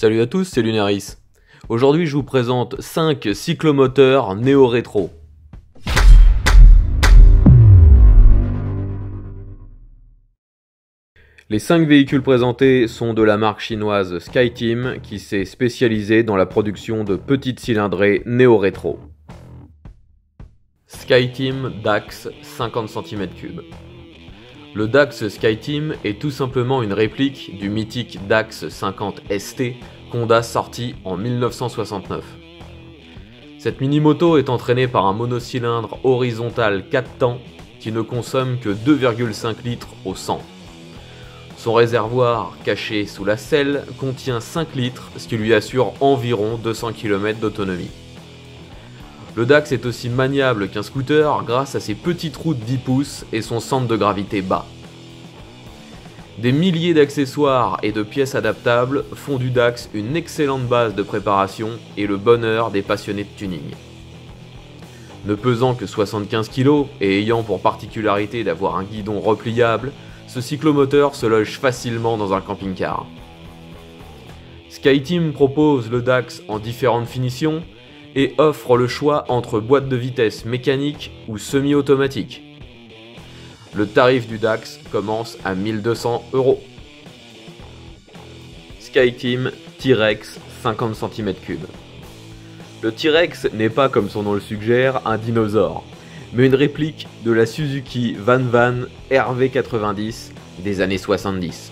Salut à tous, c'est Lunaris. Aujourd'hui je vous présente 5 cyclomoteurs néo-rétro. Les 5 véhicules présentés sont de la marque chinoise SkyTeam qui s'est spécialisée dans la production de petites cylindrées néo-rétro. SkyTeam Dax 50 cm3. Le Dax SkyTeam est tout simplement une réplique du mythique Dax 50 ST qu'Honda sorti en 1969. Cette mini-moto est entraînée par un monocylindre horizontal 4 temps qui ne consomme que 2,5 litres au 100. Son réservoir, caché sous la selle, contient 5 litres, ce qui lui assure environ 200 km d'autonomie. Le Dax est aussi maniable qu'un scooter grâce à ses petites roues de 10 pouces et son centre de gravité bas. Des milliers d'accessoires et de pièces adaptables font du Dax une excellente base de préparation et le bonheur des passionnés de tuning. Ne pesant que 75 kg et ayant pour particularité d'avoir un guidon repliable, ce cyclomoteur se loge facilement dans un camping-car. SkyTeam propose le Dax en différentes finitions et offre le choix entre boîte de vitesse mécanique ou semi-automatique. Le tarif du Dax commence à 1 200 €. SkyTeam T-Rex 50 cm3. Le T-Rex n'est pas, comme son nom le suggère, un dinosaure, mais une réplique de la Suzuki Van RV90 des années 70.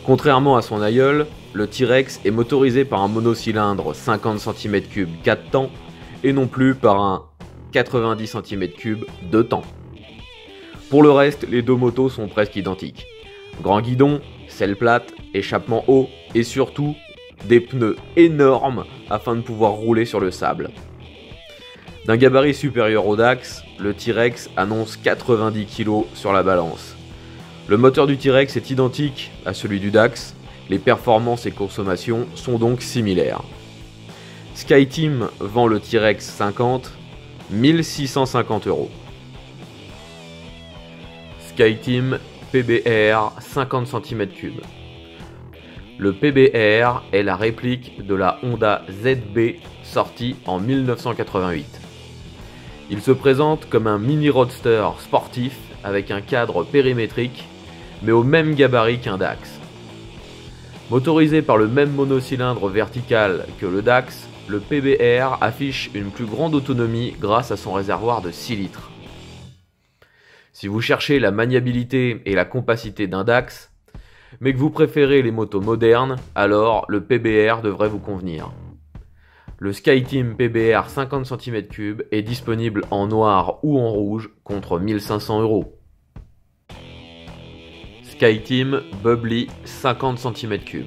Contrairement à son aïeul, le T-Rex est motorisé par un monocylindre 50 cm3 4 temps et non plus par un 90 cm3 2 temps. Pour le reste, les deux motos sont presque identiques. Grand guidon, selle plate, échappement haut et surtout des pneus énormes afin de pouvoir rouler sur le sable. D'un gabarit supérieur au Dax, le T-Rex annonce 90 kg sur la balance. Le moteur du T-Rex est identique à celui du Dax, les performances et consommations sont donc similaires. SkyTeam vend le T-Rex 50 1 650 €. SkyTeam PBR 50 cm3. Le PBR est la réplique de la Honda ZB sortie en 1988. Il se présente comme un mini roadster sportif avec un cadre périmétrique, mais au même gabarit qu'un Dax. Motorisé par le même monocylindre vertical que le Dax, le PBR affiche une plus grande autonomie grâce à son réservoir de 6 litres. Si vous cherchez la maniabilité et la compacité d'un Dax, mais que vous préférez les motos modernes, alors le PBR devrait vous convenir. Le SkyTeam PBR 50 cm3 est disponible en noir ou en rouge contre 1 500 €. SkyTeam Bubbly 50 cm3.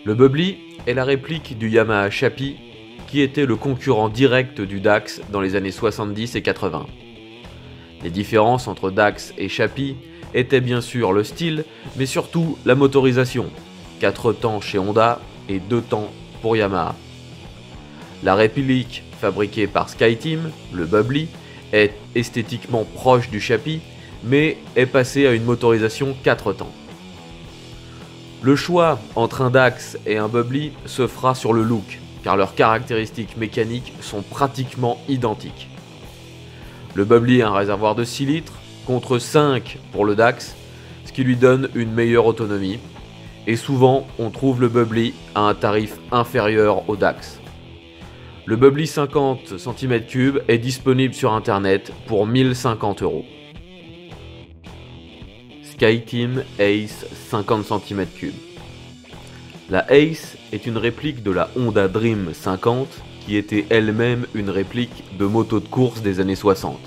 Le Bubbly est la réplique du Yamaha Chappy qui était le concurrent direct du Dax dans les années 70 et 80. Les différences entre Dax et Chappy étaient bien sûr le style, mais surtout la motorisation. 4 temps chez Honda et 2 temps pour Yamaha. La réplique fabriquée par SkyTeam, le Bubbly, est esthétiquement proche du Chappy, mais est passée à une motorisation 4 temps. Le choix entre un Dax et un Bubbly se fera sur le look, car leurs caractéristiques mécaniques sont pratiquement identiques. Le Bubbly a un réservoir de 6 litres, contre 5 pour le Dax, ce qui lui donne une meilleure autonomie, et souvent on trouve le Bubbly à un tarif inférieur au Dax. Le Bubbly 50 cm3 est disponible sur internet pour 1 050 €. SkyTeam Ace 50 cm3. La Ace est une réplique de la Honda Dream 50 qui était elle-même une réplique de moto de course des années 60.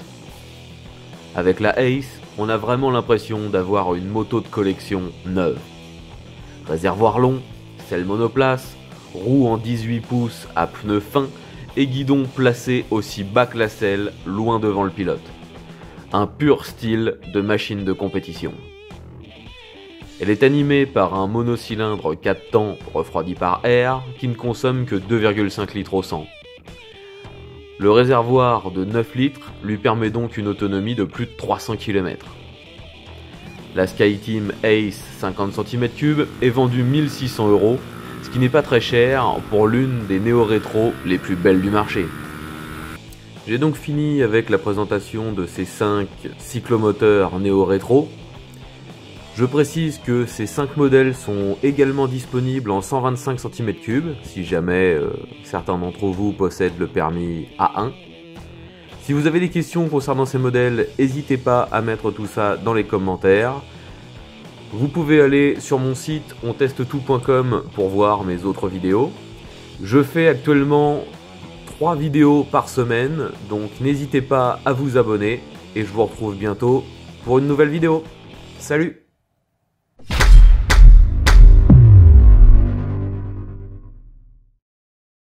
Avec la Ace, on a vraiment l'impression d'avoir une moto de collection neuve. Réservoir long, selle monoplace, roue en 18 pouces à pneus fins et guidon placé aussi bas que la selle, loin devant le pilote. Un pur style de machine de compétition. Elle est animée par un monocylindre 4 temps refroidi par air qui ne consomme que 2,5 litres au 100. Le réservoir de 9 litres lui permet donc une autonomie de plus de 300 km. La SkyTeam Ace 50 cm3 est vendue 1600 €, ce qui n'est pas très cher pour l'une des néo-rétro les plus belles du marché. J'ai donc fini avec la présentation de ces 5 cyclomoteurs néo-rétro. Je précise que ces 5 modèles sont également disponibles en 125 cm3, si jamais certains d'entre vous possèdent le permis A1. Si vous avez des questions concernant ces modèles, n'hésitez pas à mettre tout ça dans les commentaires. Vous pouvez aller sur mon site ontestetout.com pour voir mes autres vidéos. Je fais actuellement 3 vidéos par semaine, donc n'hésitez pas à vous abonner et je vous retrouve bientôt pour une nouvelle vidéo. Salut!